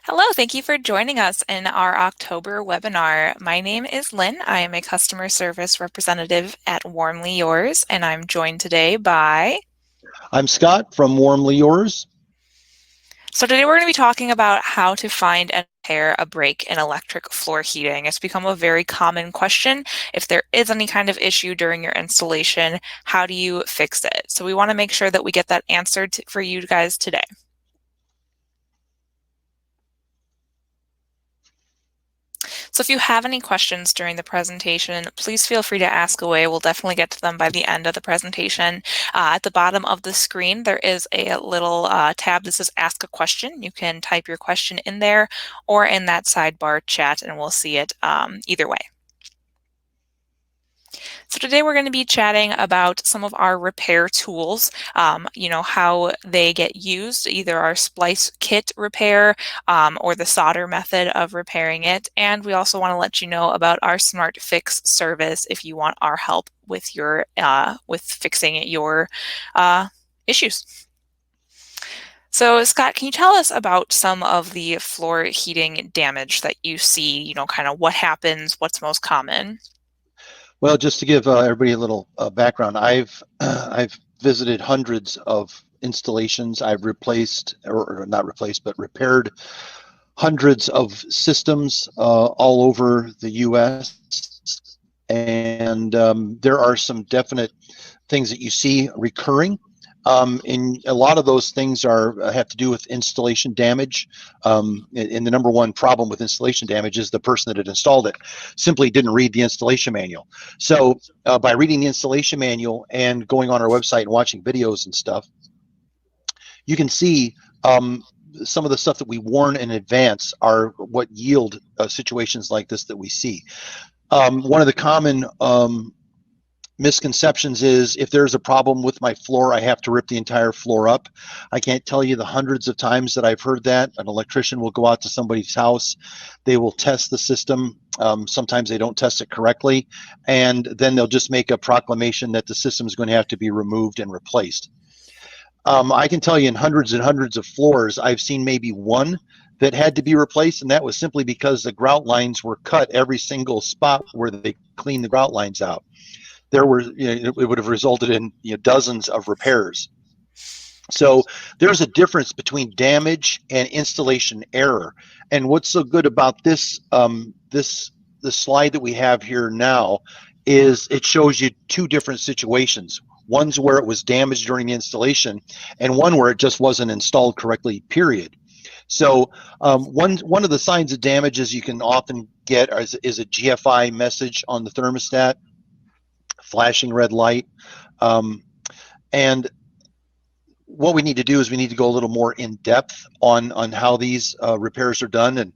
Hello, thank you for joining us in our October webinar. My name is Lynn. I am a customer service representative at WarmlyYours, and I'm joined today by... I'm Scott from WarmlyYours. So today we're going to be talking about how to find and repair a break in electric floor heating. It's become a very common question. If there is any kind of issue during your installation, how do you fix it? So we want to make sure that we get that answered for you guys today. So if you have any questions during the presentation, please feel free to ask away. We'll definitely get to them by the end of the presentation. At the bottom of the screen, there is a little tab that says Ask a Question. You can type your question in there or in that sidebar chat, and we'll see it either way. So today we're going to be chatting about some of our repair tools, how they get used, either our Splice kit repair or the solder method of repairing it. And we also want to let you know about our SmartFix service if you want our help with your with fixing your issues. So Scott, can you tell us about some of the floor heating damage that you see, kind of what happens, what's most common? Well, just to give everybody a little background, I've visited hundreds of installations. I've replaced, or not replaced, but repaired hundreds of systems all over the U.S. And there are some definite things that you see recurring. And a lot of those things have to do with installation damage. And the number one problem with installation damage is the person that had installed it simply didn't read the installation manual. So by reading the installation manual and going on our website and watching videos and stuff, you can see some of the stuff that we warn in advance are what yield situations like this that we see. One of the common misconceptions is if there's a problem with my floor, I have to rip the entire floor up. I can't tell you the hundreds of times that I've heard that. An electrician will go out to somebody's house, they will test the system. Sometimes they don't test it correctly, and then they'll just make a proclamation that the system is going to have to be removed and replaced. I can tell you in hundreds and hundreds of floors, I've seen maybe one that had to be replaced, and that was simply because the grout lines were cut every single spot where they cleaned the grout lines out. There were, it would have resulted in dozens of repairs. So there's a difference between damage and installation error. And what's so good about this, the slide that we have here now, is it shows you two different situations. One's where it was damaged during the installation, and one where it just wasn't installed correctly, period. So one of the signs of damages you can often get is a GFI message on the thermostat, flashing red light. And what we need to do is we need to go a little more in depth on how these repairs are done. And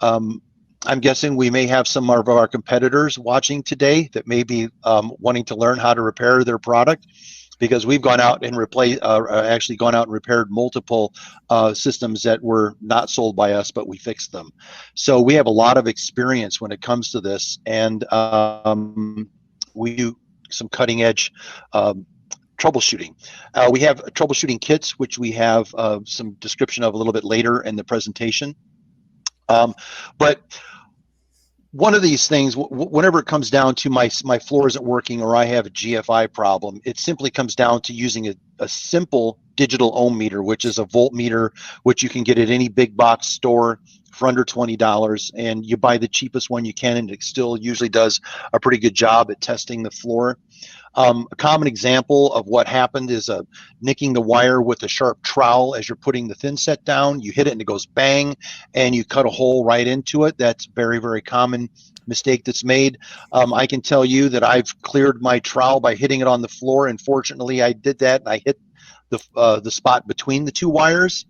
I'm guessing we may have some of our competitors watching today that may be wanting to learn how to repair their product, because we've gone out and actually gone out and repaired multiple systems that were not sold by us, but we fixed them. So we have a lot of experience when it comes to this, and we do some cutting edge troubleshooting. We have troubleshooting kits, which we have some description of a little bit later in the presentation. But one of these things, whenever it comes down to my floor isn't working or I have a GFI problem, it simply comes down to using a simple digital ohm meter, which is a voltmeter, which you can get at any big box store for under $20, and you buy the cheapest one you can, and it still usually does a pretty good job at testing the floor. A common example of what happened is nicking the wire with a sharp trowel as you're putting the thin set down. You hit it and it goes bang, and you cut a hole right into it. That's very, very common mistake that's made. I can tell you that I've cleared my trowel by hitting it on the floor, and fortunately I did that, and I hit the spot between the two wires.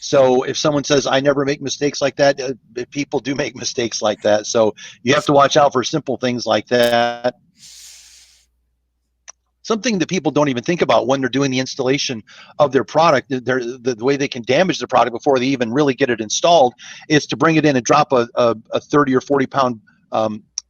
So if someone says I never make mistakes like that, people do make mistakes like that. So you have to watch out for simple things like that. Something that people don't even think about when they're doing the installation of their product, the way they can damage the product before they even really get it installed, is to bring it in and drop a 30 or 40 pound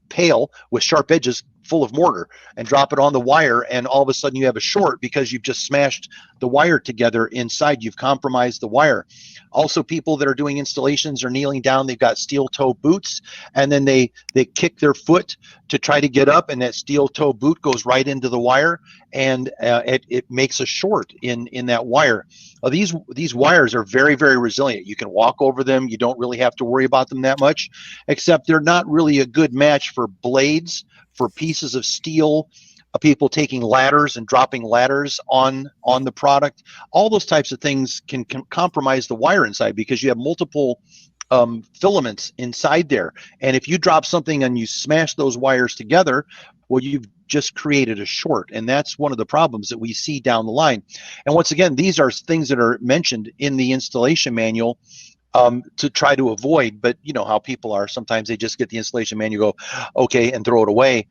pail with sharp edges full of mortar and drop it on the wire, and all of a sudden you have a short because you've just smashed the wire together inside. You've compromised the wire. Also, people that are doing installations are kneeling down. They've got steel toe boots, and then they kick their foot to try to get up, and that steel toe boot goes right into the wire, and it makes a short in that wire. These wires are very, very resilient. You can walk over them. You don't really have to worry about them that much, except they're not really a good match for blades, for pieces of steel, people taking ladders and dropping ladders on the product. All those types of things can compromise the wire inside because you have multiple filaments inside there. And if you drop something and you smash those wires together, well, you've just created a short. And that's one of the problems that we see down the line. And once again, these are things that are mentioned in the installation manual to try to avoid. But you know how people are. Sometimes they just get the installation manual, go, okay, and throw it away.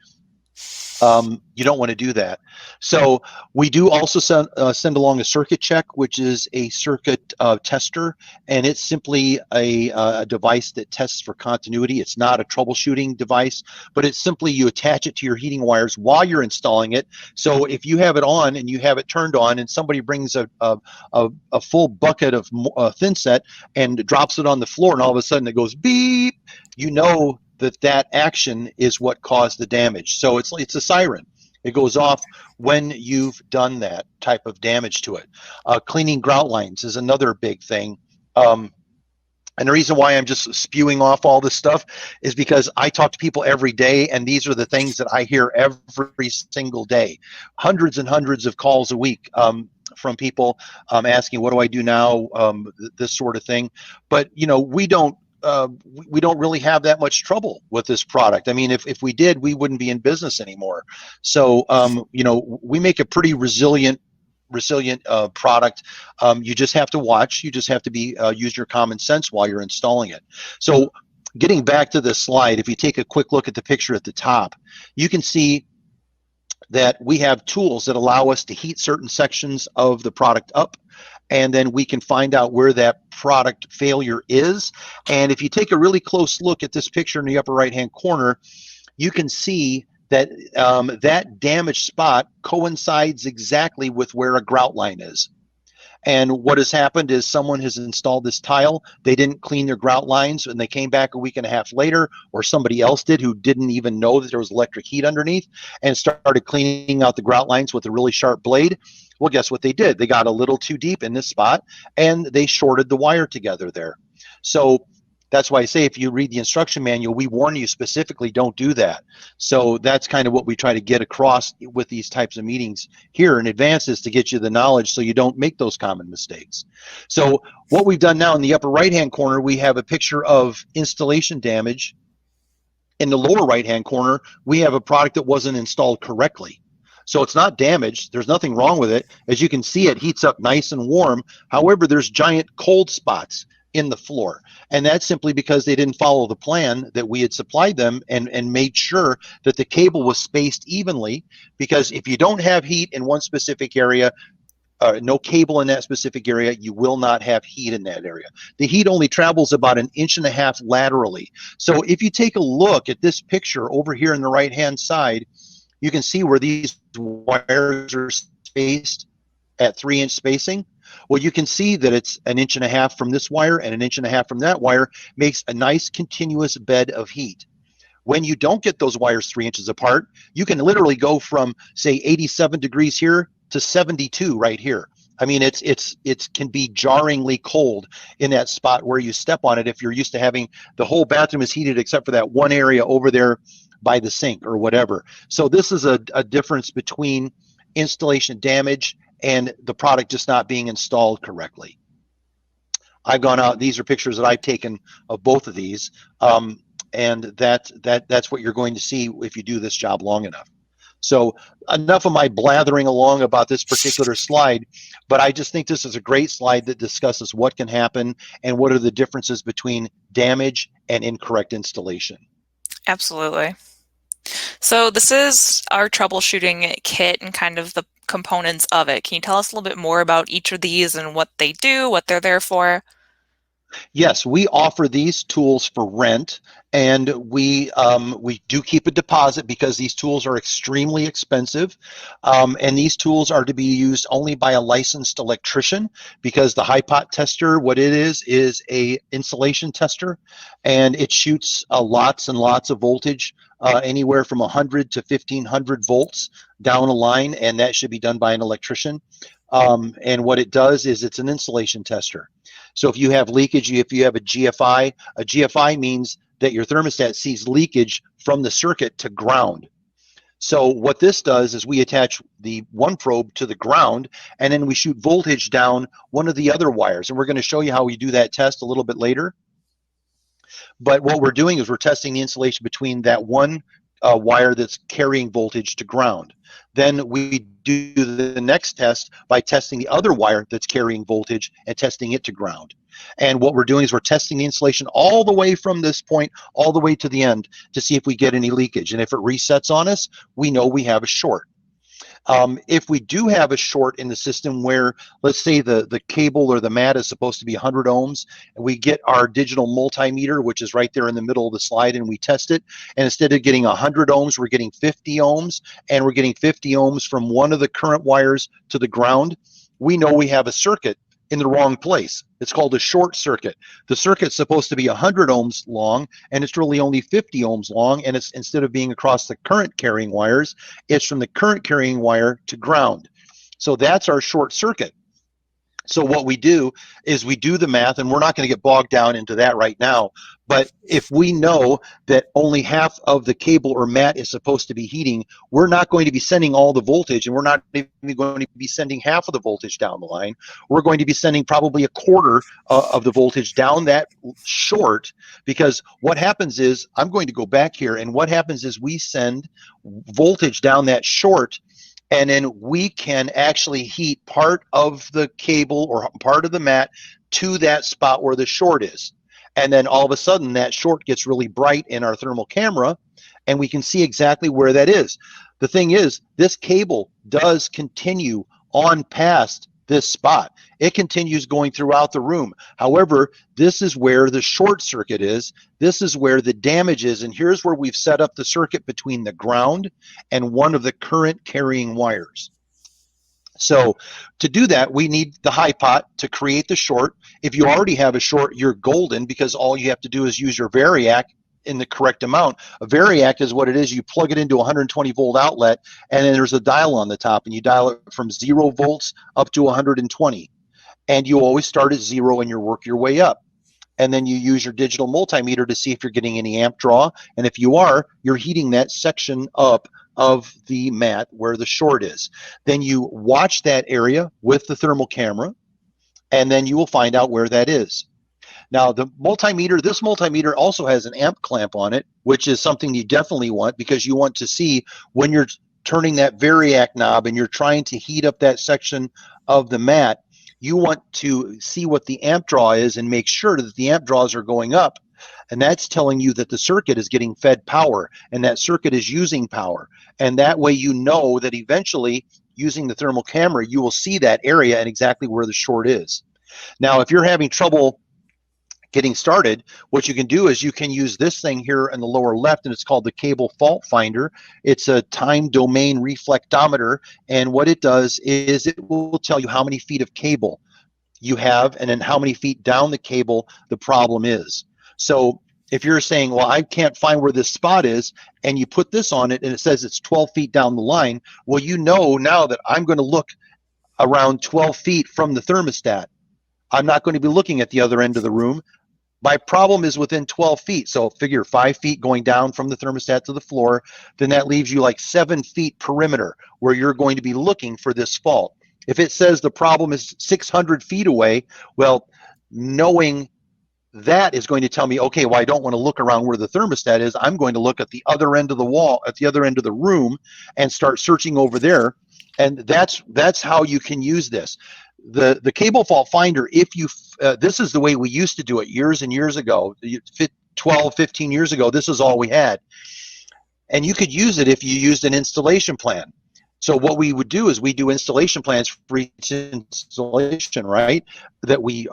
You don't want to do that. So we do also send along a circuit check, which is a circuit tester, and it's simply a device that tests for continuity. It's not a troubleshooting device, but it's simply you attach it to your heating wires while you're installing it. So if you have it on and you have it turned on and somebody brings a full bucket of thin set and drops it on the floor and all of a sudden it goes beep, you know that action is what caused the damage. So it's a siren. It goes off when you've done that type of damage to it. Cleaning grout lines is another big thing. And the reason why I'm just spewing off all this stuff is because I talk to people every day, and these are the things that I hear every single day. Hundreds and hundreds of calls a week from people asking, what do I do now? This sort of thing. But, you know, we don't really have that much trouble with this product. I mean, if we did, we wouldn't be in business anymore. So, you know, we make a pretty resilient product. You just have to watch. You just have to use your common sense while you're installing it. So getting back to this slide, if you take a quick look at the picture at the top, you can see that we have tools that allow us to heat certain sections of the product up, and then we can find out where that product failure is. And if you take a really close look at this picture in the upper right hand corner, you can see that that damaged spot coincides exactly with where a grout line is. And what has happened is someone has installed this tile, they didn't clean their grout lines, and they came back a week and a half later, or somebody else did who didn't even know that there was electric heat underneath, and started cleaning out the grout lines with a really sharp blade. Well, guess what they did? They got a little too deep in this spot, and they shorted the wire together there. So that's why I say if you read the instruction manual, we warn you specifically, don't do that. So that's kind of what we try to get across with these types of meetings here in advance, is to get you the knowledge so you don't make those common mistakes. So what we've done now in the upper right-hand corner, we have a picture of installation damage. In the lower right-hand corner, we have a product that wasn't installed correctly. So it's not damaged. There's nothing wrong with it. As you can see, it heats up nice and warm. However, there's giant cold spots in the floor, and that's simply because they didn't follow the plan that we had supplied them and made sure that the cable was spaced evenly. Because if you don't have heat in one specific area, no cable in that specific area, you will not have heat in that area. The heat only travels about 1.5 inches laterally. So if you take a look at this picture over here on the right hand side, you can see where these wires are spaced at 3-inch spacing. Well, you can see that it's 1.5 inches from this wire and 1.5 inches from that wire, makes a nice continuous bed of heat. When you don't get those wires 3 inches apart, you can literally go from, say, 87 degrees here to 72 right here. I mean, it can be jarringly cold in that spot where you step on it if you're used to having the whole bathroom is heated except for that one area over there by the sink or whatever. So this is a difference between installation damage and the product just not being installed correctly. I've gone out, these are pictures that I've taken of both of these, and that's what you're going to see if you do this job long enough. So enough of my blathering along about this particular slide, but I just think this is a great slide that discusses what can happen and what are the differences between damage and incorrect installation. Absolutely. So this is our troubleshooting kit and kind of the components of it. Can you tell us a little bit more about each of these and what they do, what they're there for? Yes, we offer these tools for rent, and we do keep a deposit because these tools are extremely expensive, and these tools are to be used only by a licensed electrician because the high pot tester, what it is a insulation tester, and it shoots lots and lots of voltage, anywhere from 100 to 1500 volts down a line, and that should be done by an electrician. And what it does is it's an insulation tester. So if you have leakage, if you have a GFI means that your thermostat sees leakage from the circuit to ground. So what this does is we attach the one probe to the ground, and then we shoot voltage down one of the other wires. And we're going to show you how we do that test a little bit later. But what we're doing is we're testing the insulation between that one wire that's carrying voltage to ground. Then we do the next test by testing the other wire that's carrying voltage and testing it to ground. And what we're doing is we're testing the insulation all the way from this point all the way to the end to see if we get any leakage. And if it resets on us, we know we have a short. If we do have a short in the system where, let's say, the cable or the mat is supposed to be 100 ohms, and we get our digital multimeter, which is right there in the middle of the slide, and we test it, and instead of getting 100 ohms, we're getting 50 ohms, and we're getting 50 ohms from one of the current wires to the ground, we know we have a circuit in the wrong place. It's called a short circuit. The circuit's supposed to be 100 ohms long, and it's really only 50 ohms long, and it's, instead of being across the current carrying wires, it's from the current carrying wire to ground. So that's our short circuit. So what we do is we do the math, and we're not going to get bogged down into that right now, but if we know that only half of the cable or mat is supposed to be heating, we're not going to be sending all the voltage, and we're not even going to be sending half of the voltage down the line. We're going to be sending probably a quarter of the voltage down that short, because what happens is, I'm going to go back here, and what happens is we send voltage down that short, and then we can actually heat part of the cable or part of the mat to that spot where the short is. And then all of a sudden that short gets really bright in our thermal camera, and we can see exactly where that is. The thing is, this cable does continue on past this spot. It continues going throughout the room. However, this is where the short circuit is. This is where the damage is. And here's where we've set up the circuit between the ground and one of the current carrying wires. So to do that, we need the high pot to create the short. If you already have a short, you're golden, because all you have to do is use your variac in the correct amount. A variac is what it is. You plug it into a 120 volt outlet, and then there's a dial on the top, and you dial it from 0 volts up to 120. And you always start at 0 and you work your way up. And then you use your digital multimeter to see if you're getting any amp draw. And if you are, you're heating that section up of the mat where the short is. Then you watch that area with the thermal camera, and then you will find out where that is. Now, the multimeter, this multimeter also has an amp clamp on it, which is something you definitely want, because you want to see when you're turning that variac knob and you're trying to heat up that section of the mat, you want to see what the amp draw is and make sure that the amp draws are going up. And that's telling you that the circuit is getting fed power, and that circuit is using power. And that way you know that eventually, using the thermal camera, you will see that area and exactly where the short is. Now, if you're having trouble getting started, what you can do is you can use this thing here in the lower left, and it's called the cable fault finder. It's a time domain reflectometer, and what it does is it will tell you how many feet of cable you have, and then how many feet down the cable the problem is. So if you're saying, well, I can't find where this spot is, and you put this on it and it says it's 12 feet down the line, well, you know now that I'm going to look around 12 feet from the thermostat. I'm not going to be looking at the other end of the room. My problem is within 12 feet. So figure 5 feet going down from the thermostat to the floor. Then that leaves you like 7 feet perimeter where you're going to be looking for this fault. If it says the problem is 600 feet away, well, knowing that is going to tell me, okay, well, I don't want to look around where the thermostat is. I'm going to look at the other end of the wall, at the other end of the room, and start searching over there. And that's how you can use this. The cable fault finder, if you this is the way we used to do it years and years ago, 12, 15 years ago, this is all we had. And you could use it if you used an installation plan. So what we would do is we do installation plans for each installation, right? That we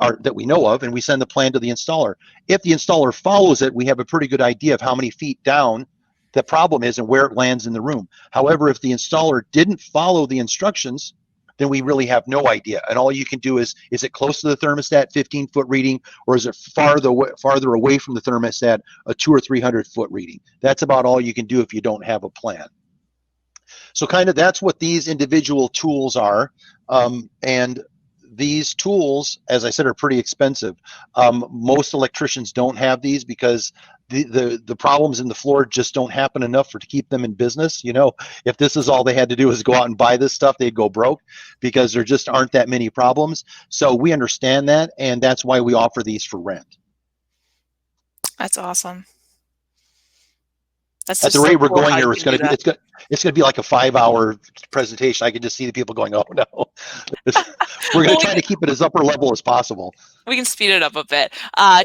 know of, and we send the plan to the installer. If the installer follows it, we have a pretty good idea of how many feet down the problem is and where it lands in the room. However, if the installer didn't follow the instructions, then we really have no idea. And all you can do is it close to the thermostat, 15-foot reading, or is it farther away from the thermostat, a 200 or 300-foot reading? That's about all you can do if you don't have a plan. So kind of that's what these individual tools are. And these tools, as I said, are pretty expensive. Most electricians don't have these because the problems in the floor just don't happen enough to keep them in business. You know, if this is all they had to do is go out and buy this stuff, they'd go broke because there just aren't that many problems. So we understand that, and that's why we offer these for rent. That's awesome. That's At just the so rate we're cool going how here, you it's can do going that. to be like a 5-hour presentation. I can just see the people going, "Oh no." We're going Well, to try to keep it as upper level as possible. we can speed it up a bit.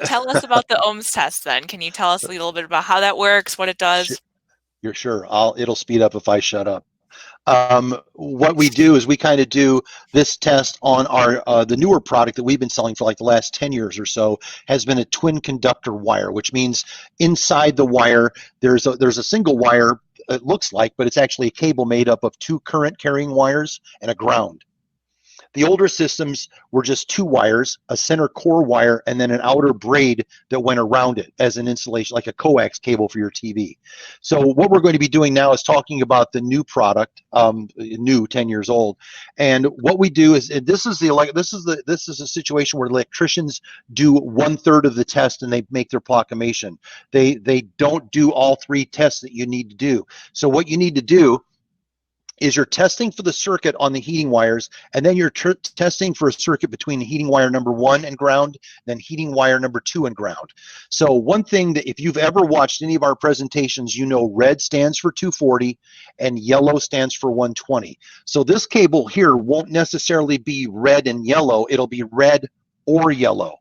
Tell us about the Ohms test then. Can you tell us a little bit about how that works, what it does? You're sure. It'll speed up if I shut up. What we do is we kind of do this test on our the newer product that we've been selling for like the last 10 years or so has been a twin conductor wire, which means inside the wire there's a single wire, it looks like, but it's actually a cable made up of 2 current carrying wires and a ground. The older systems were just 2 wires, a center core wire, and then an outer braid that went around it as an insulation, like a coax cable for your TV. So what we're going to be doing now is talking about the new product, new 10 years old. And what we do is this is a situation where electricians do 1/3 of the test and they make their proclamation. They don't do all 3 tests that you need to do. So what you need to do is you're testing for the circuit on the heating wires, and then you're testing for a circuit between heating wire number 1 and ground, then heating wire number 2 and ground. So one thing that if you've ever watched any of our presentations, you know red stands for 240 and yellow stands for 120. So this cable here won't necessarily be red and yellow, it'll be red or yellow.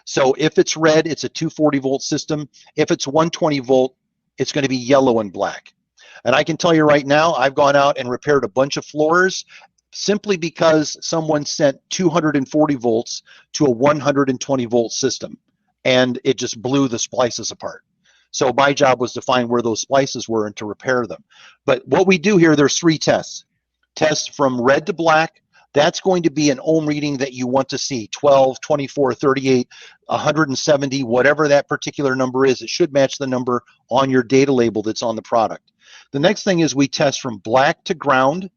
So if it's red, it's a 240 volt system. If it's 120 volt, it's going to be yellow and black. And I can tell you right now, I've gone out and repaired a bunch of floors simply because someone sent 240 volts to a 120 volt system, and it just blew the splices apart. So my job was to find where those splices were and to repair them. But what we do here, there's 3 tests. Test from red to black. That's going to be an ohm reading that you want to see, 12, 24, 38, 170, whatever that particular number is. It should match the number on your data label that's on the product. The next thing is we test from black to ground.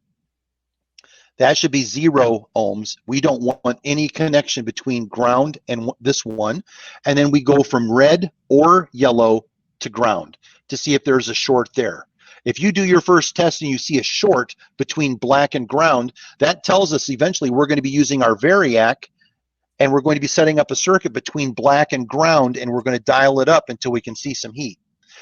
That should be 0 ohms. We don't want any connection between ground and this one. And then we go from red or yellow to ground to see if there's a short there. If you do your first test and you see a short between black and ground, that tells us eventually we're going to be using our variac and we're going to be setting up a circuit between black and ground, and we're going to dial it up until we can see some heat.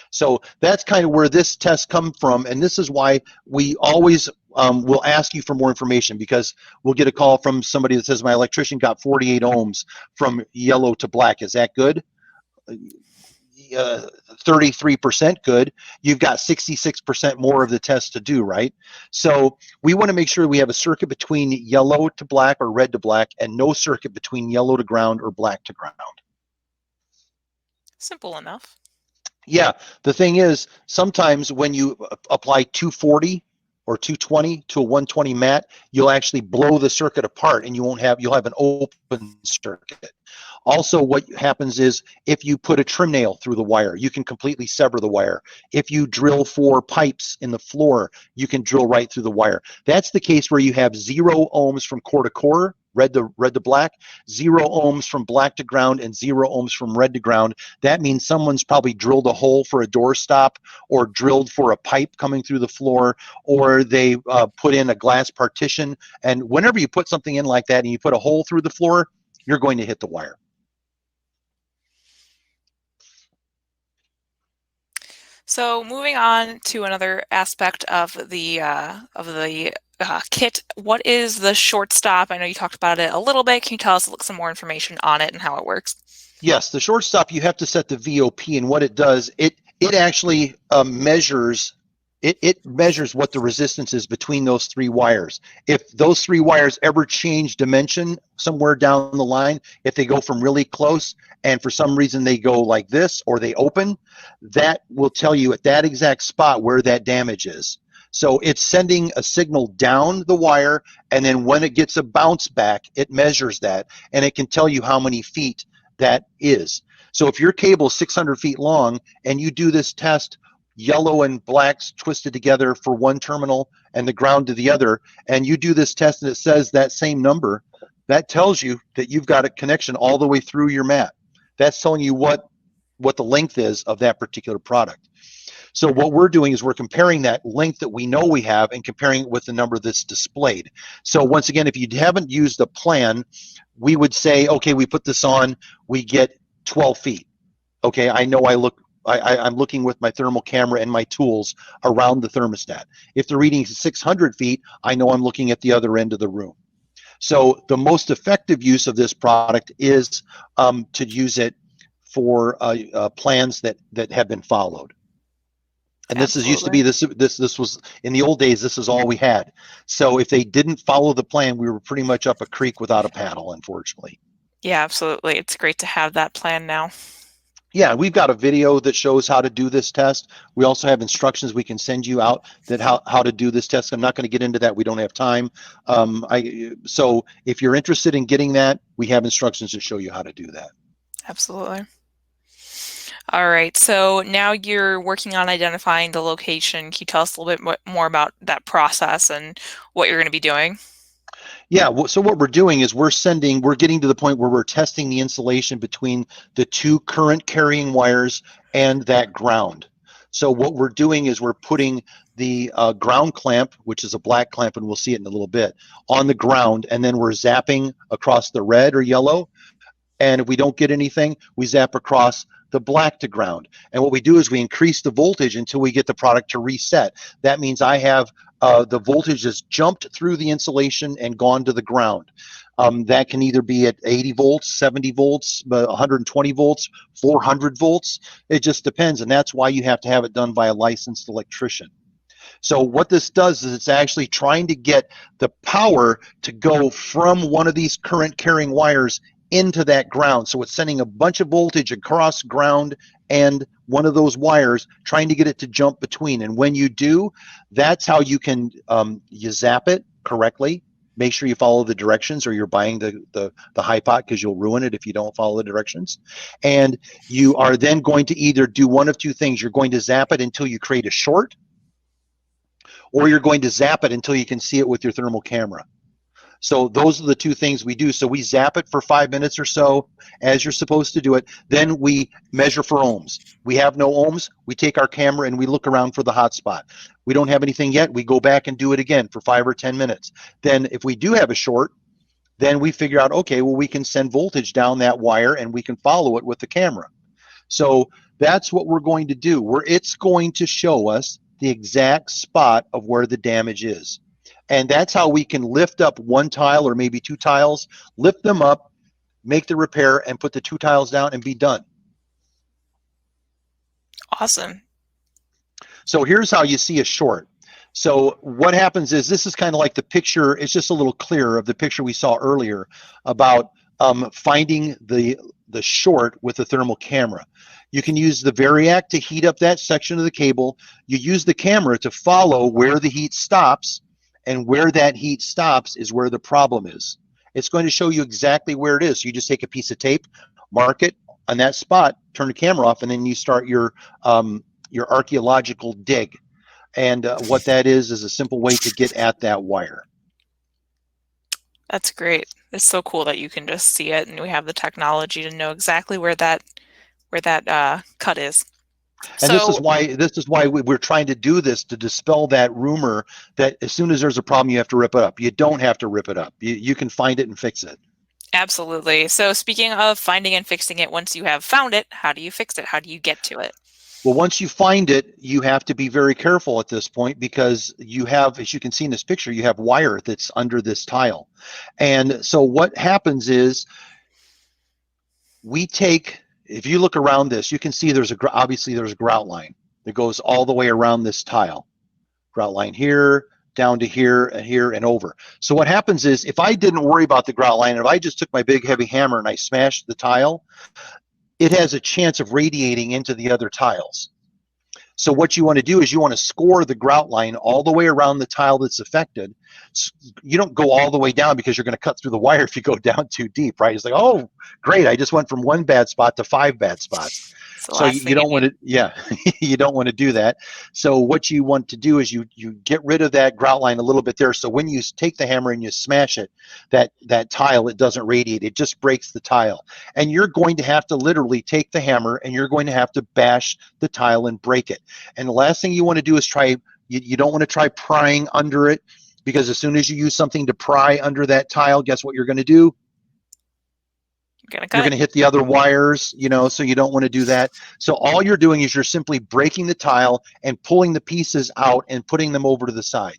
So that's kind of where this test comes from, and this is why we always will ask you for more information, because we'll get a call from somebody that says my electrician got 48 ohms from yellow to black. Is that good? 33% good. You've got 66% more of the test to do, right? So we want to make sure we have a circuit between yellow to black or red to black, and no circuit between yellow to ground or black to ground. Simple enough. Yeah, the thing is, sometimes when you apply 240 or 220 to a 120 mat, you'll actually blow the circuit apart, and you'll have an open circuit. Also, what happens is if you put a trim nail through the wire, you can completely sever the wire. If you drill 4 pipes in the floor, you can drill right through the wire. That's the case where you have 0 ohms from core to core, red to black, 0 ohms from black to ground, and 0 ohms from red to ground. That means someone's probably drilled a hole for a door stop, or drilled for a pipe coming through the floor, or they put in a glass partition. And whenever you put something in like that and you put a hole through the floor, you're going to hit the wire. So moving on to another aspect of the kit, what is the Shortstop? I know you talked about it a little bit. Can you tell us some more information on it and how it works? Yes, the Shortstop, you have to set the VOP, and what it does, it actually measures It measures what the resistance is between those 3 wires. If those 3 wires ever change dimension somewhere down the line, if they go from really close and for some reason they go like this or they open, that will tell you at that exact spot where that damage is. So it's sending a signal down the wire, and then when it gets a bounce back, it measures that, and it can tell you how many feet that is. So if your cable is 600 feet long and you do this test, yellow and blacks twisted together for one terminal and the ground to the other, and you do this test and it says that same number, that tells you that you've got a connection all the way through your mat. That's telling you what the length is of that particular product. So what we're doing is we're comparing that length that we know we have and comparing it with the number that's displayed. So once again, if you haven't used a plan, we would say, okay, we put this on, we get 12 feet. Okay, I know I'm looking with my thermal camera and my tools around the thermostat. If the reading is 600 feet, I know I'm looking at the other end of the room. So the most effective use of this product is to use it for plans that have been followed. And this is used to be this was in the old days. This is all we had. So if they didn't follow the plan, we were pretty much up a creek without a paddle, unfortunately. Yeah, absolutely. It's great to have that plan now. Yeah, we've got a video that shows how to do this test. We also have instructions we can send you out that how to do this test. I'm not going to get into that. We don't have time. So if you're interested in getting that, we have instructions to show you how to do that. Absolutely. All right, so now you're working on identifying the location. Can you tell us a little bit more about that process and what you're going to be doing? Yeah, so what we're doing is we're getting to the point where we're testing the insulation between the 2 current carrying wires and that ground. So what we're doing is we're putting the ground clamp, which is a black clamp, and we'll see it in a little bit, on the ground, and then we're zapping across the red or yellow. And if we don't get anything, we zap across the black to ground. And what we do is we increase the voltage until we get the product to reset. That means I have the voltage has jumped through the insulation and gone to the ground. That can either be at 80 volts, 70 volts, 120 volts, 400 volts. It just depends. And that's why you have to have it done by a licensed electrician. So what this does is it's actually trying to get the power to go from one of these current carrying wires into that ground. So it's sending a bunch of voltage across ground and one of those wires, trying to get it to jump between. And when you do, that's how you can you zap it correctly. Make sure you follow the directions, or you're buying the high pot, because you'll ruin it if you don't follow the directions. And you are then going to either do one of two things. You're going to zap it until you create a short, or you're going to zap it until you can see it with your thermal camera. So those are the two things we do. So we zap it for 5 minutes or so, as you're supposed to do it. Then we measure for ohms. We have no ohms. We take our camera and we look around for the hot spot. We don't have anything yet. We go back and do it again for 5 or 10 minutes. Then if we do have a short, then we figure out, okay, well, we can send voltage down that wire and we can follow it with the camera. So that's what we're going to do. It's going to show us the exact spot of where the damage is. And that's how we can lift up one tile or maybe 2 tiles, lift them up, make the repair, and put the 2 tiles down and be done. Awesome. So here's how you see a short. So what happens is, this is kind of like the picture, it's just a little clearer of the picture we saw earlier about finding the short with the thermal camera. You can use the Variac to heat up that section of the cable. You use the camera to follow where the heat stops, and where that heat stops is where the problem is. It's going to show you exactly where it is. So you just take a piece of tape, mark it on that spot, turn the camera off, and then you start your archaeological dig. And what that is a simple way to get at that wire. That's great. It's so cool that you can just see it, and we have the technology to know exactly where that cut is. And this is why we're trying to do this, to dispel that rumor that as soon as there's a problem, you have to rip it up. You don't have to rip it up. You can find it and fix it. Absolutely. So speaking of finding and fixing it, once you have found it, how do you fix it? How do you get to it? Well, once you find it, you have to be very careful at this point, because you have, as you can see in this picture, you have wire that's under this tile. And so what happens is, if you look around this, you can see obviously there's a grout line that goes all the way around this tile. grout line here, down to here, and here, and over. So what happens is, if I didn't worry about the grout line, if I just took my big heavy hammer and I smashed the tile, it has a chance of radiating into the other tiles. So what you want to do is you want to score the grout line all the way around the tile that's affected. You don't go all the way down, because you're going to cut through the wire if you go down too deep, right? It's like, oh, great, I just went from 1 bad spot to 5 bad spots. So you don't want to, yeah, you don't want to do that. So what you want to do is you get rid of that grout line a little bit there. So when you take the hammer and you smash it, that tile, it doesn't radiate. It just breaks the tile. And you're going to have to literally take the hammer and you're going to have to bash the tile and break it. And the last thing you want to do is try, you don't want to try prying under it, because as soon as you use something to pry under that tile, guess what you're going to do? You're going to hit the other wires, you know, so you don't want to do that. So all you're doing is you're simply breaking the tile and pulling the pieces out and putting them over to the side.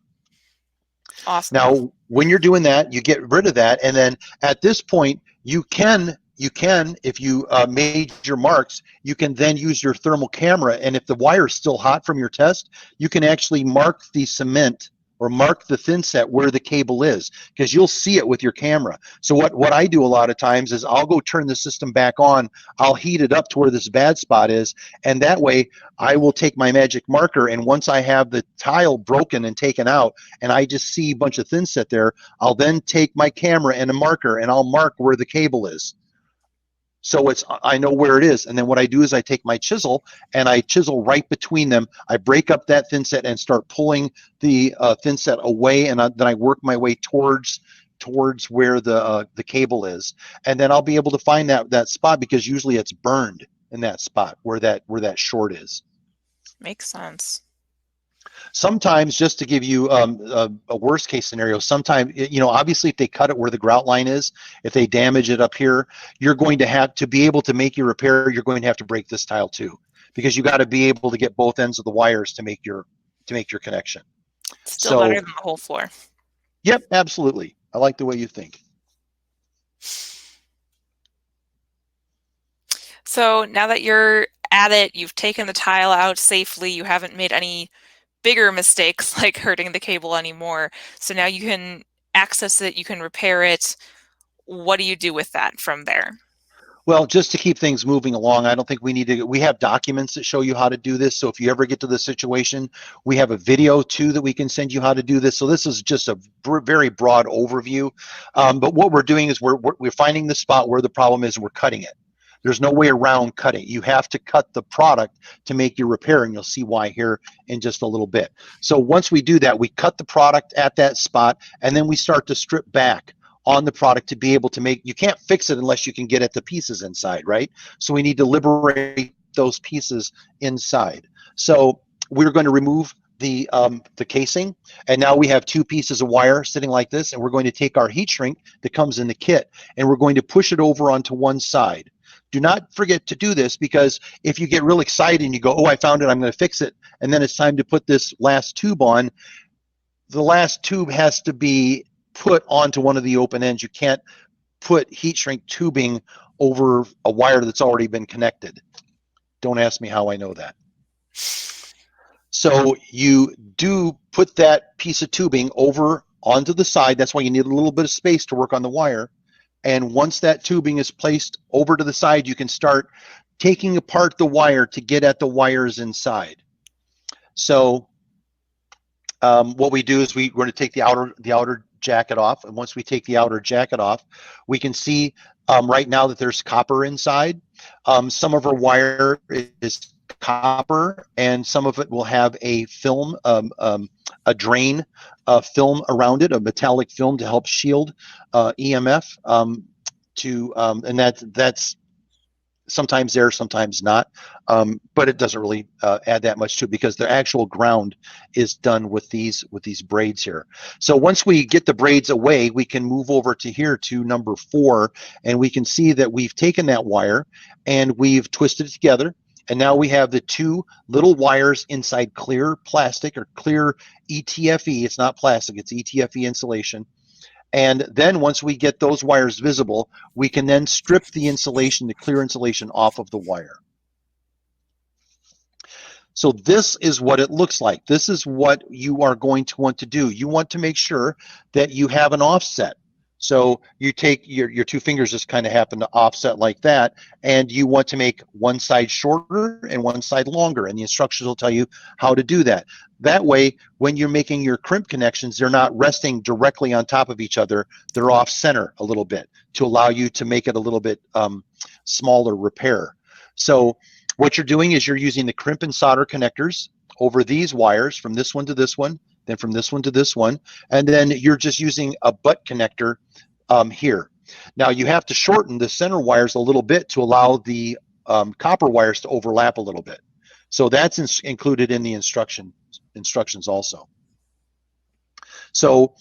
Awesome. Now, when you're doing that, you get rid of that. And then at this point, you can, if you made your marks, you can then use your thermal camera. And if the wire is still hot from your test, you can actually mark the cement or mark the thin set where the cable is, because you'll see it with your camera. So what I do a lot of times is I'll go turn the system back on, I'll heat it up to where this bad spot is, and that way I will take my magic marker, and once I have the tile broken and taken out and I just see a bunch of thin set there, I'll then take my camera and a marker and I'll mark where the cable is. So I know where it is. And then what I do is I take my chisel and I chisel right between them. I break up that thin set and start pulling the thin set away, and then I work my way towards where the cable is. And then I'll be able to find that spot, because usually it's burned in that spot where that short is. Makes sense. Sometimes, just to give you a worst case scenario, sometimes, you know, obviously if they cut it where the grout line is, if they damage it up here, you're going to have to be able to make your repair. You're going to have to break this tile too, because you got to be able to get both ends of the wires to make your connection. Still better than the whole floor. Yep, absolutely. I like the way you think. So now that you're at it, you've taken the tile out safely, you haven't made any bigger mistakes like hurting the cable anymore. So now you can access it, you can repair it. What do you do with that from there? Well, just to keep things moving along, I don't think we need to, we have documents that show you how to do this. So if you ever get to the situation, we have a video too that we can send you how to do this. So this is just a very broad overview. But what we're doing is we're finding the spot where the problem is, and we're cutting it. There's no way around cutting. You have to cut the product to make your repair, and you'll see why here in just a little bit. So once we do that, we cut the product at that spot, and then we start to strip back on the product to be able to make, you can't fix it unless you can get at the pieces inside, right? So we need to liberate those pieces inside. So we're going to remove the casing, and now we have 2 pieces of wire sitting like this, and we're going to take our heat shrink that comes in the kit, and we're going to push it over onto one side. Do not forget to do this, because if you get real excited and you go, oh, I found it, I'm going to fix it, and then it's time to put this last tube on, the last tube has to be put onto one of the open ends. You can't put heat shrink tubing over a wire that's already been connected. Don't ask me how I know that. So you do put that piece of tubing over onto the side. That's why you need a little bit of space to work on the wire. And once that tubing is placed over to the side, you can start taking apart the wire to get at the wires inside. So what we do is we're going to take the outer jacket off, and once we take the outer jacket off, we can see right now that there's copper inside. Some of our wire is copper, and some of it will have a film, a drain film around it, a metallic film to help shield EMF. And that's sometimes there, sometimes not, but it doesn't really add that much to it, because the actual ground is done with these braids here. So once we get the braids away, we can move over to here to number 4, and we can see that we've taken that wire and we've twisted it together, and now we have the 2 little wires inside clear plastic, or clear ETFE. It's not plastic, it's ETFE insulation. And then once we get those wires visible, we can then strip the insulation, the clear insulation, off of the wire. So this is what it looks like. This is what you are going to want to do. You want to make sure that you have an offset. So you take your two fingers just kind of happen to offset like that, and you want to make one side shorter and one side longer, and the instructions will tell you how to do that. That way, when you're making your crimp connections, they're not resting directly on top of each other. They're off center a little bit to allow you to make it a little bit smaller repair. So what you're doing is you're using the crimp and solder connectors over these wires from this one to this one, then from this one to this one, and then you're just using a butt connector here. Now you have to shorten the center wires a little bit to allow the copper wires to overlap a little bit. So that's included in the instructions also. So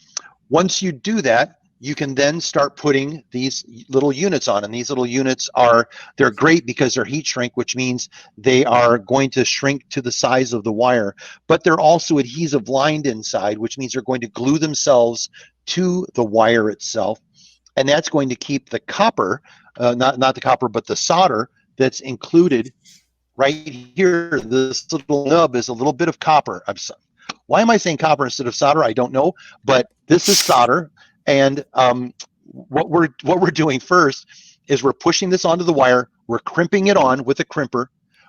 once you do that, you can then start putting these little units on, and these little units they're great because they're heat shrink, which means they are going to shrink to the size of the wire, but they're also adhesive lined inside, which means they're going to glue themselves to the wire itself, and that's going to keep the copper, not the copper, but the solder that's included right here. This little nub is a little bit of copper. Why am I saying copper instead of solder? I don't know, but this is solder. And what we're doing first is we're pushing this onto the wire. We're crimping it on with a crimper.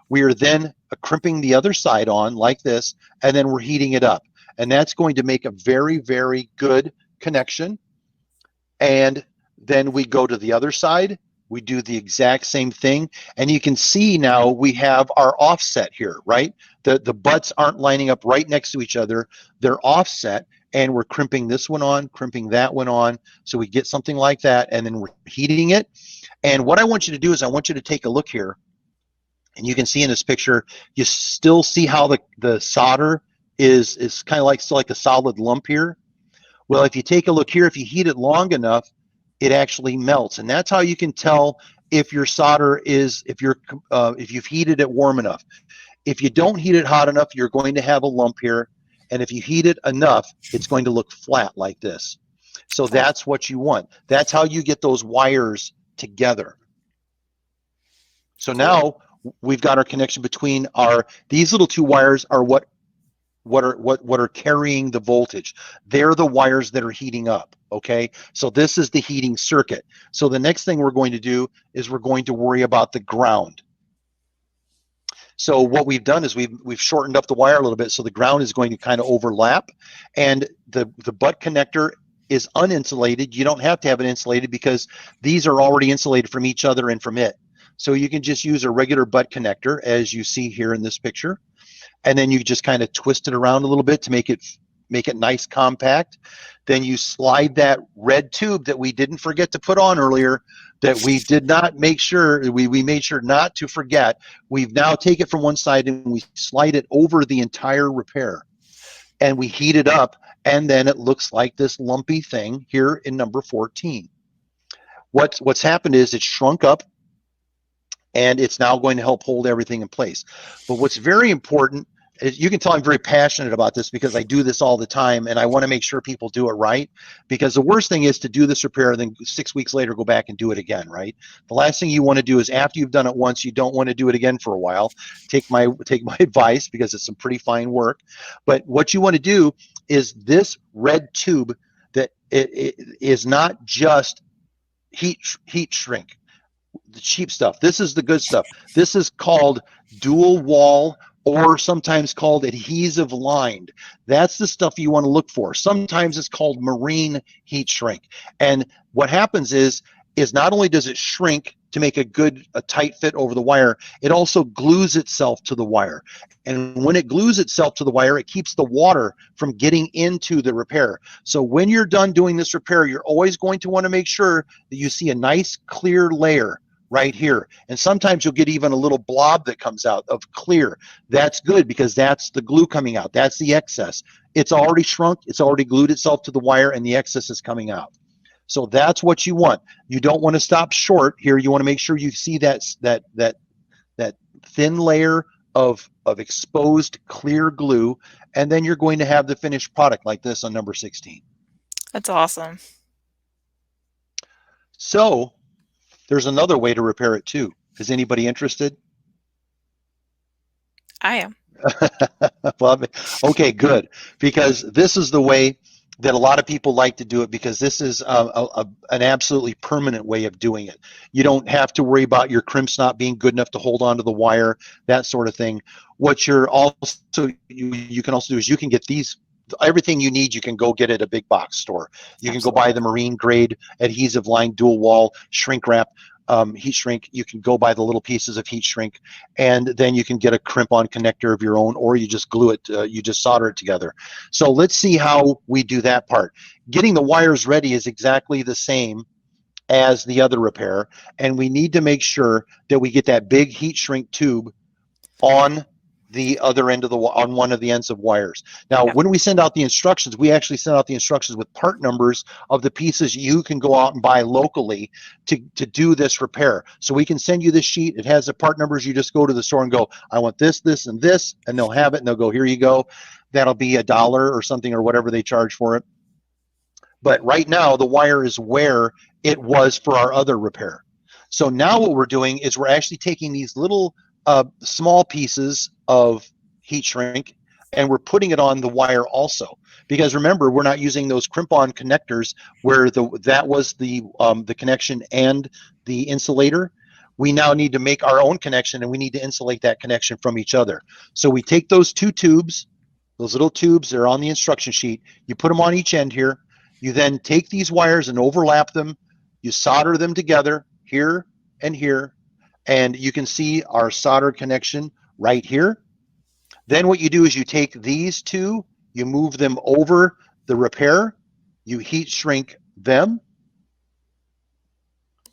We are then crimping the other side on like this, and then we're heating it up. And that's going to make a very, very good connection. And then we go to the other side. We do the exact same thing. And you can see now we have our offset here, right? The butts aren't lining up right next to each other. They're offset. And we're crimping this one on, crimping that one on. So we get something like that, and then we're heating it. And what I want you to do is I want you to take a look here. And you can see in this picture, you still see how the solder is kind of like still like a solid lump here. Well, if you take a look here, if you heat it long enough, it actually melts. And that's how you can tell if your solder is, if you've heated it warm enough. If you don't heat it hot enough, you're going to have a lump here. And if you heat it enough, it's going to look flat like this. So that's what you want. That's how you get those wires together. So now we've got our connection between these little two wires are what are carrying the voltage. They're the wires that are heating up. Okay, so this is the heating circuit. So the next thing we're going to do is we're going to worry about the ground. So what we've done is we've shortened up the wire a little bit, so the ground is going to kind of overlap, and the butt connector is uninsulated. You don't have to have it insulated because these are already insulated from each other and from it. So you can just use a regular butt connector, as you see here in this picture, and then you just kind of twist it around a little bit to make it nice, compact. Then you slide that red tube that we didn't forget to put on earlier, that we did not make sure, we made sure not to forget. We've now take it from one side and we slide it over the entire repair, and we heat it up, and then it looks like this lumpy thing here in number 14. What's happened is it's shrunk up, and it's now going to help hold everything in place. But what's very important, you can tell I'm very passionate about this because I do this all the time, and I want to make sure people do it right, because the worst thing is to do this repair and then 6 weeks later go back and do it again, right? The last thing you want to do is, after you've done it once, you don't want to do it again for a while. Take my advice, because it's some pretty fine work. But what you want to do is this red tube, that it is not just heat shrink, the cheap stuff. This is the good stuff. This is called dual wall, or sometimes called adhesive lined. That's the stuff you want to look for. Sometimes it's called marine heat shrink. And what happens is not only does it shrink to make a tight fit over the wire, it also glues itself to the wire. And when it glues itself to the wire, it keeps the water from getting into the repair. So when you're done doing this repair, you're always going to want to make sure that you see a nice clear layer right here. And sometimes you'll get even a little blob that comes out of clear. That's good, because that's the glue coming out. That's the excess. It's already shrunk. It's already glued itself to the wire, and the excess is coming out. So that's what you want. You don't want to stop short here. You want to make sure you see that thin layer of exposed clear glue, and then you're going to have the finished product like this on number 16. That's awesome. So there's another way to repair it too. Is anybody interested? I am. Well, okay, good. Because this is the way that a lot of people like to do it, because this is an absolutely permanent way of doing it. You don't have to worry about your crimps not being good enough to hold onto the wire, that sort of thing. What you're also, you can also do is you can get these, everything you need, you can go get at a big box store. You can go buy Absolutely. the marine grade adhesive line dual wall shrink wrap, heat shrink. You can go buy the little pieces of heat shrink, and then you can get a crimp on connector of your own, or you just glue it, you just solder it together. So let's see how we do that part. Getting the wires ready is exactly the same as the other repair, and we need to make sure that we get that big heat shrink tube on the other end of the, on one of the ends of wires. Now, Yep. when we send out the instructions, we actually send out the instructions with part numbers of the pieces you can go out and buy locally to do this repair. So we can send you this sheet. It has the part numbers. You just go to the store and go, I want this, this, and this, and they'll have it, and they'll go, here you go. That'll be $1 or something, or whatever they charge for it. But right now, the wire is where it was for our other repair. So now what we're doing is we're actually taking these little small pieces of heat shrink, and we're putting it on the wire also. Because remember, we're not using those crimp-on connectors where that was the connection and the insulator. We now need to make our own connection, and we need to insulate that connection from each other. So we take those two tubes, those little tubes, they're on the instruction sheet. You put them on each end here. You then take these wires and overlap them. You solder them together here and here, and you can see our solder connection right here. Then what you do is you take these two, you move them over the repair, you heat shrink them,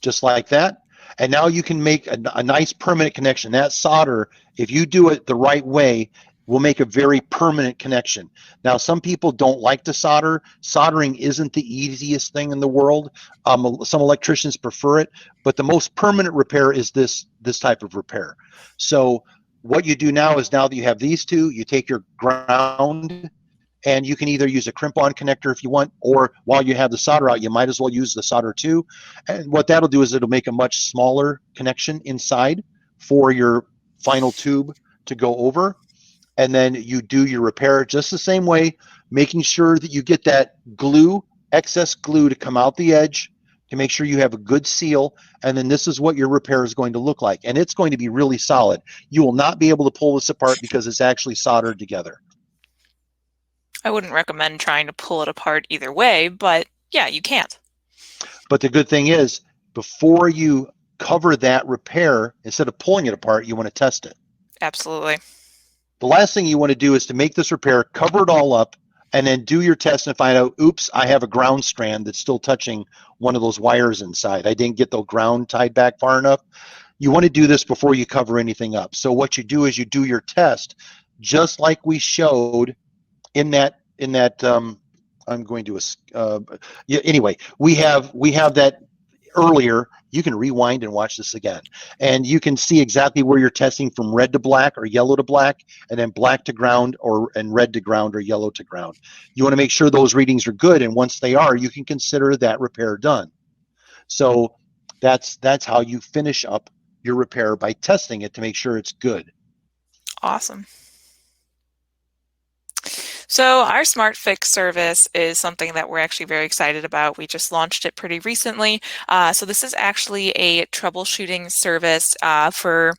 just like that. And now you can make a nice permanent connection. That solder, if you do it the right way, will make a very permanent connection. Now, some people don't like to solder. Soldering isn't the easiest thing in the world. Some electricians prefer it, but the most permanent repair is this type of repair. So what you do now is, now that you have these two, you take your ground, and you can either use a crimp-on connector if you want, or while you have the solder out, you might as well use the solder too. And what that'll do is it'll make a much smaller connection inside for your final tube to go over. And then you do your repair just the same way, making sure that you get that glue, excess glue, to come out the edge, to make sure you have a good seal. And then this is what your repair is going to look like. And it's going to be really solid. You will not be able to pull this apart because it's actually soldered together. I wouldn't recommend trying to pull it apart either way, but yeah, you can't. But the good thing is, before you cover that repair, instead of pulling it apart, you want to test it. Absolutely. The last thing you want to do is to make this repair, cover it all up, and then do your test and find out, oops, I have a ground strand that's still touching one of those wires inside. I didn't get the ground tied back far enough. You want to do this before you cover anything up. So what you do is you do your test just like we showed in that I'm going to yeah, anyway, we have that earlier. You can rewind and watch this again, and you can see exactly where you're testing from red to black or yellow to black, and then black to ground, and red to ground or yellow to ground. You want to make sure those readings are good, and once they are, you can consider that repair done. So that's how you finish up your repair, by testing it to make sure it's good. Awesome. So our SmartFix service is something that we're actually very excited about. We just launched it pretty recently. So this is actually a troubleshooting service for,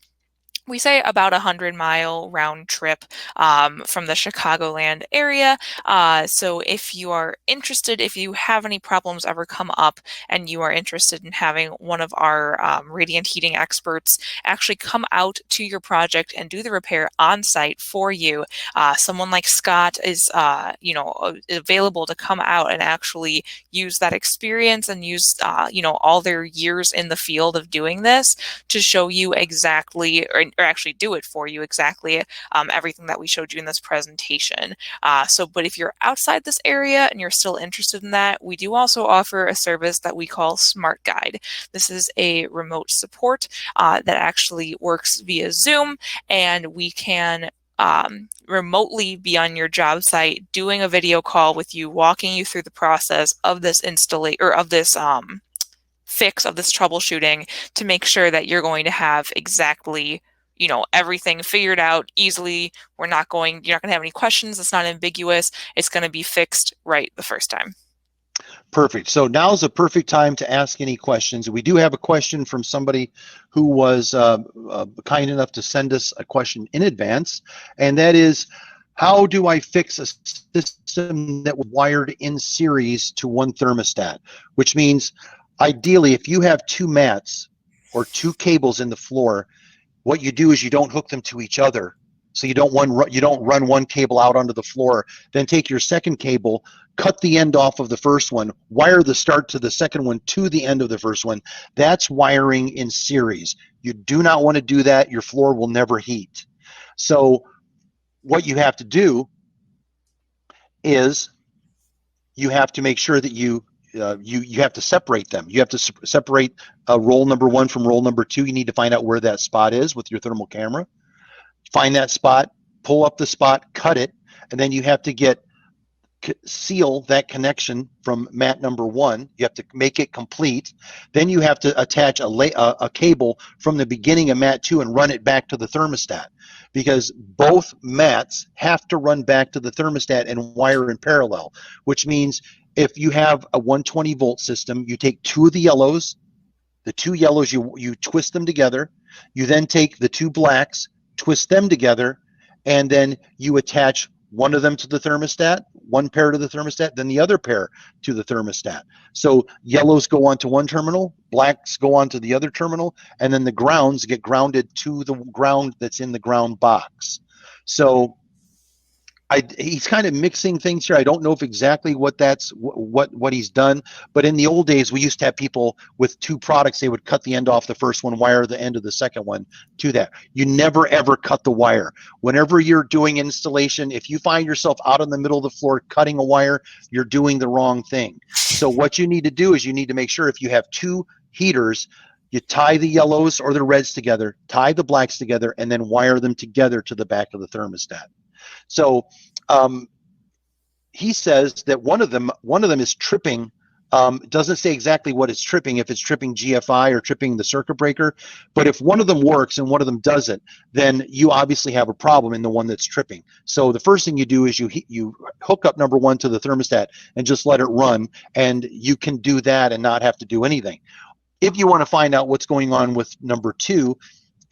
we say, about 100-mile round trip from the Chicagoland area. So if you are interested, if you have any problems ever come up and you are interested in having one of our radiant heating experts actually come out to your project and do the repair on site for you, someone like Scott is available to come out and actually use that experience and use all their years in the field of doing this to show you exactly, or actually do it for you exactly, everything that we showed you in this presentation. But if you're outside this area and you're still interested in that, we do also offer a service that we call Smart Guide. This is a remote support that actually works via Zoom, and we can remotely be on your job site doing a video call with you, walking you through the process of this installation, or of this fix, of this troubleshooting, to make sure that you're going to have exactly everything figured out easily. You're not going to have any questions. It's not ambiguous. It's going to be fixed right the first time. Perfect. So now's a perfect time to ask any questions. We do have a question from somebody who was kind enough to send us a question in advance, and that is, how do I fix a system that was wired in series to one thermostat? Which means, ideally, if you have two mats or two cables in the floor, what you do is you don't hook them to each other. So you don't run one cable out onto the floor, then take your second cable, cut the end off of the first one, wire the start to the second one to the end of the first one. That's wiring in series. You do not want to do that. Your floor will never heat. So what you have to do is you have to make sure that you have to separate them. You have to separate roll number one from roll number two. You need to find out where that spot is with your thermal camera. Find that spot, pull up the spot, cut it, and then you have to seal that connection from mat number one. You have to make it complete. Then you have to attach a cable from the beginning of mat two and run it back to the thermostat, because both mats have to run back to the thermostat and wire in parallel, which means if you have a 120 volt system, you take two of the yellows, you twist them together. You then take the two blacks, twist them together, and then you attach one of them to the thermostat, one pair to the thermostat, then the other pair to the thermostat. So yellows go onto one terminal, blacks go onto the other terminal, and then the grounds get grounded to the ground that's in the ground box. So he's kind of mixing things here. I don't know if exactly what he's done, but in the old days, we used to have people with two products. They would cut the end off the first one, wire the end of the second one to that. You never ever cut the wire. Whenever you're doing installation, if you find yourself out in the middle of the floor cutting a wire, you're doing the wrong thing. So what you need to do is you need to make sure, if you have two heaters, you tie the yellows or the reds together, tie the blacks together, and then wire them together to the back of the thermostat. So he says that one of them is tripping. Doesn't say exactly what it's tripping, if it's tripping GFI or tripping the circuit breaker. But if one of them works and one of them doesn't, then you obviously have a problem in the one that's tripping. So the first thing you do is you hook up number one to the thermostat and just let it run, and you can do that and not have to do anything. If you want to find out what's going on with number two,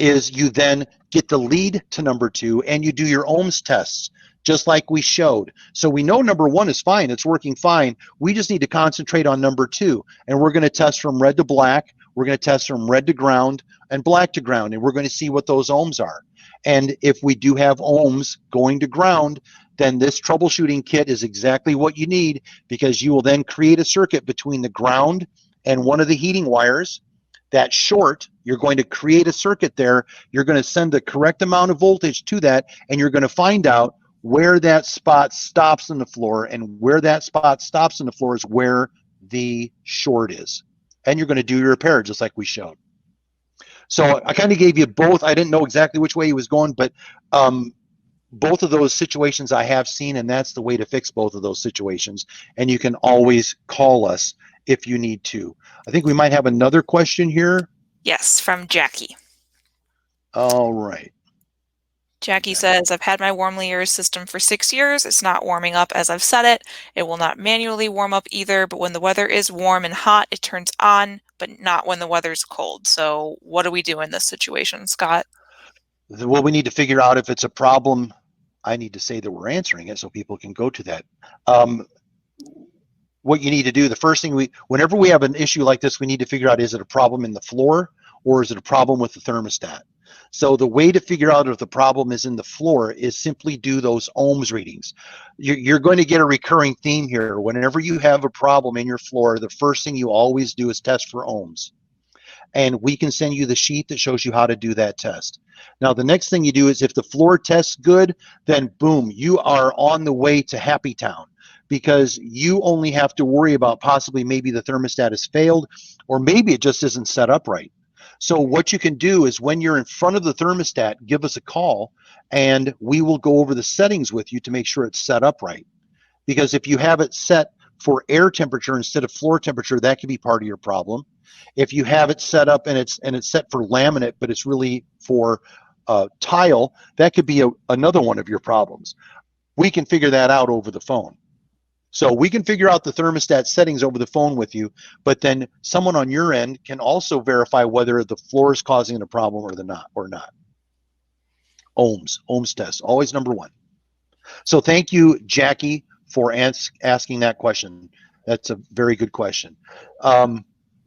is you then get the lead to number two and you do your Ohms tests, just like we showed. So we know number one is fine, it's working fine. We just need to concentrate on number two, and we're going to test from red to black, we're going to test from red to ground and black to ground, and we're going to see what those ohms are. And if we do have ohms going to ground, then this troubleshooting kit is exactly what you need, because you will then create a circuit between the ground and one of the heating wires. That short, you're going to create a circuit there. You're going to send the correct amount of voltage to that, and you're going to find out where that spot stops in the floor, and where that spot stops in the floor is where the short is. And you're going to do your repair just like we showed. So I kind of gave you both. I didn't know exactly which way he was going, but both of those situations I have seen, and that's the way to fix both of those situations. And you can always call us if you need to. I think we might have another question here. Yes, from Jackie. All right. Jackie says, I've had my WarmlyYours system for 6 years. It's not warming up as I've set it. It will not manually warm up either, but when the weather is warm and hot, it turns on, but not when the weather's cold. So what do we do in this situation, Scott? Well, we need to figure out if it's a problem. I need to say that we're answering it so people can go to that. What you need to do, the first thing whenever we have an issue like this, we need to figure out, is it a problem in the floor or is it a problem with the thermostat? So the way to figure out if the problem is in the floor is simply do those ohms readings. You're going to get a recurring theme here. Whenever you have a problem in your floor, the first thing you always do is test for ohms. And we can send you the sheet that shows you how to do that test. Now, the next thing you do is, if the floor tests good, then boom, you are on the way to Happy Town, because you only have to worry about possibly maybe the thermostat has failed, or maybe it just isn't set up right. So what you can do is, when you're in front of the thermostat, give us a call and we will go over the settings with you to make sure it's set up right. Because if you have it set for air temperature instead of floor temperature, that could be part of your problem. If you have it set up and it's set for laminate, but it's really for tile, that could be another one of your problems. We can figure that out over the phone. So we can figure out the thermostat settings over the phone with you, but then someone on your end can also verify whether the floor is causing a problem or not. Ohms test, always number one. So thank you, Jackie, for asking that question. That's a very good question.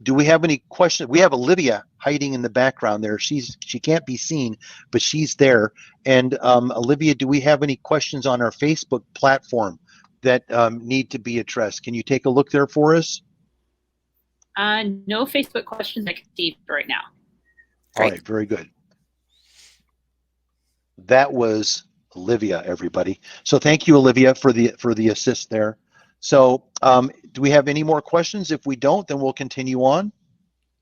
Do we have any questions? We have Olivia hiding in the background there. She can't be seen, but she's there. And Olivia, do we have any questions on our Facebook platform that need to be addressed? Can you take a look there for us? No Facebook questions I can see right now. All right, very good. That was Olivia, everybody. So thank you, Olivia, for the assist there. So do we have any more questions? If we don't, then we'll continue on.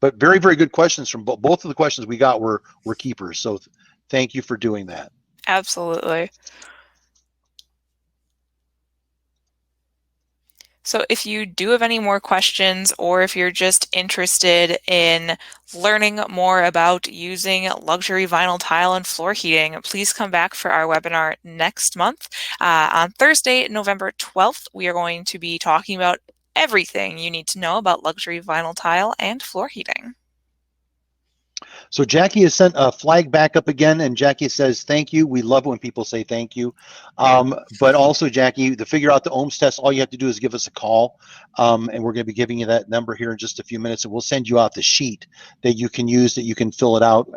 But very, very good questions from both of the questions we got were keepers. So thank you for doing that. Absolutely. So if you do have any more questions, or if you're just interested in learning more about using luxury vinyl tile and floor heating, please come back for our webinar next month. On Thursday, November 12th, we are going to be talking about everything you need to know about luxury vinyl tile and floor heating. So Jackie has sent a flag back up again, and Jackie says, thank you. We love when people say thank you. But also, Jackie, to figure out the Ohms test, all you have to do is give us a call, and we're going to be giving you that number here in just a few minutes, and we'll send you out the sheet that you can use, that you can fill it out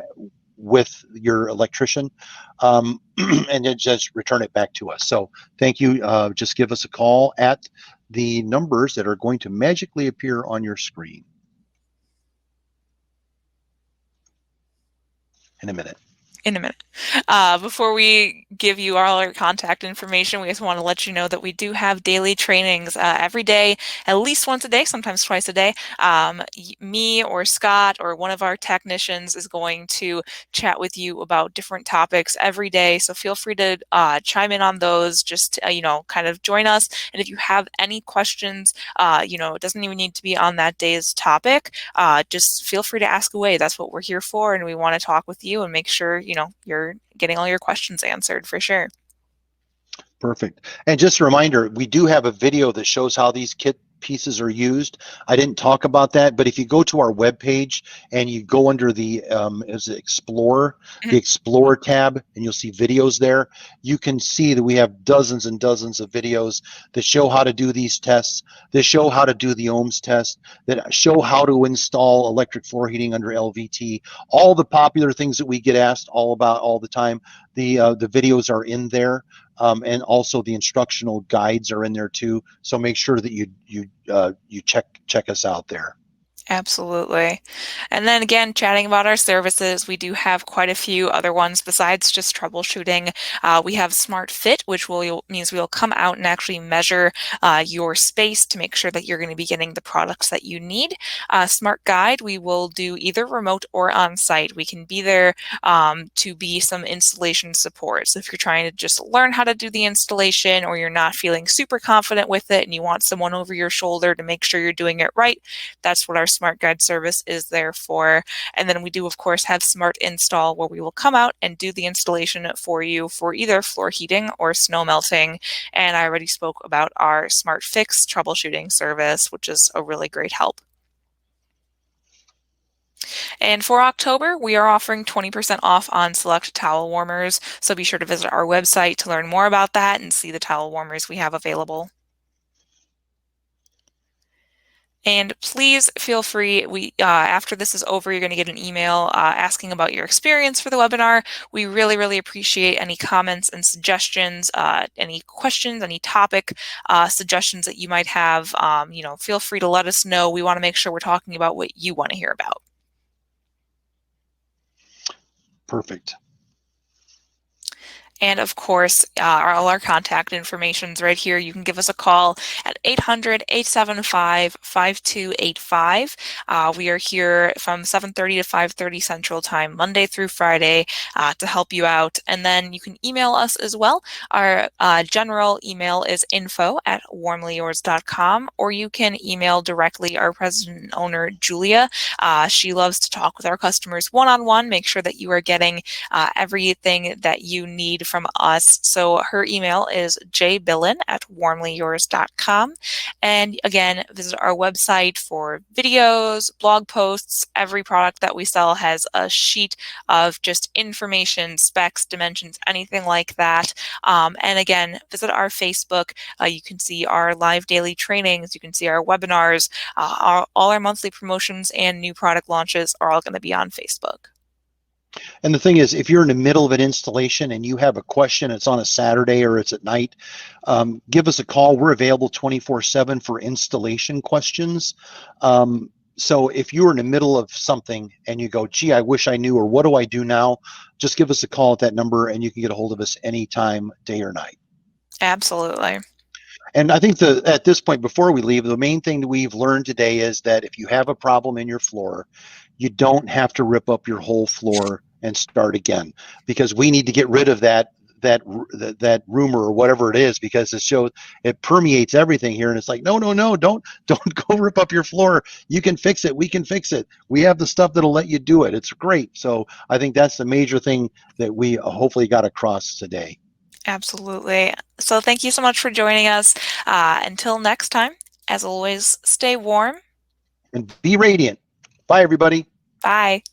with your electrician, and then just return it back to us. So thank you. Just give us a call at the numbers that are going to magically appear on your screen in a minute. Before we give you all our contact information, we just want to let you know that we do have daily trainings every day, at least once a day, sometimes twice a day. Me or Scott or one of our technicians is going to chat with you about different topics every day. So feel free to chime in on those, just kind of join us. And if you have any questions, it doesn't even need to be on that day's topic. Just feel free to ask away. That's what we're here for, and we want to talk with you and make sure you're getting all your questions answered for sure. Perfect. And just a reminder, we do have a video that shows how these kit pieces are used. I didn't talk about that, but if you go to our webpage and you go under the Explorer, the Explorer tab, and you'll see videos there, you can see that we have dozens and dozens of videos that show how to do these tests, that show how to do the Ohms test, that show how to install electric floor heating under LVT, all the popular things that we get asked all about all the time. The videos are in there. And also the instructional guides are in there too. So make sure that you check us out there. Absolutely. And then again, chatting about our services, we do have quite a few other ones besides just troubleshooting. We have SmartFit, which means we'll come out and actually measure your space to make sure that you're going to be getting the products that you need. Smart Guide, we will do either remote or on-site. We can be there to be some installation support. So if you're trying to just learn how to do the installation, or you're not feeling super confident with it and you want someone over your shoulder to make sure you're doing it right, that's what our Smart Guide service is there for. And then we do, of course, have Smart Install, where we will come out and do the installation for you for either floor heating or snow melting. And I already spoke about our SmartFix troubleshooting service, which is a really great help. And for October, we are offering 20% off on select towel warmers. So be sure to visit our website to learn more about that and see the towel warmers we have available. And please feel free, after this is over, you're going to get an email asking about your experience for the webinar. We really, really appreciate any comments and suggestions, any questions, any topic suggestions that you might have. Feel free to let us know. We want to make sure we're talking about what you want to hear about. Perfect. And of course, all our contact information is right here. You can give us a call at 800-875-5285. We are here from 7:30 to 5:30 Central Time, Monday through Friday, to help you out. And then you can email us as well. Our general email is info@warmlyyours.com, or you can email directly our president and owner, Julia. She loves to talk with our customers one-on-one, make sure that you are getting everything that you need from us. So her email is jbillen@warmlyyours.com. And again, visit our website for videos, blog posts. Every product that we sell has a sheet of just information, specs, dimensions, anything like that. And again, visit our Facebook. You can see our live daily trainings. You can see our webinars. All our monthly promotions and new product launches are all going to be on Facebook. And the thing is, if you're in the middle of an installation and you have a question, it's on a Saturday or it's at night, give us a call. We're available 24/7 for installation questions. So if you're in the middle of something and you go, gee, I wish I knew, or what do I do now? Just give us a call at that number and you can get a hold of us anytime, day or night. Absolutely. And I think at this point, before we leave, the main thing that we've learned today is that if you have a problem in your floor, you don't have to rip up your whole floor and start again, because we need to get rid of that rumor or whatever it is, because it permeates everything here. And it's like, no, don't go rip up your floor. You can fix it. We can fix it. We have the stuff that'll let you do it. It's great. So I think that's the major thing that we hopefully got across today. Absolutely. So thank you so much for joining us. Until next time, as always, stay warm And be radiant. Bye, everybody. Bye.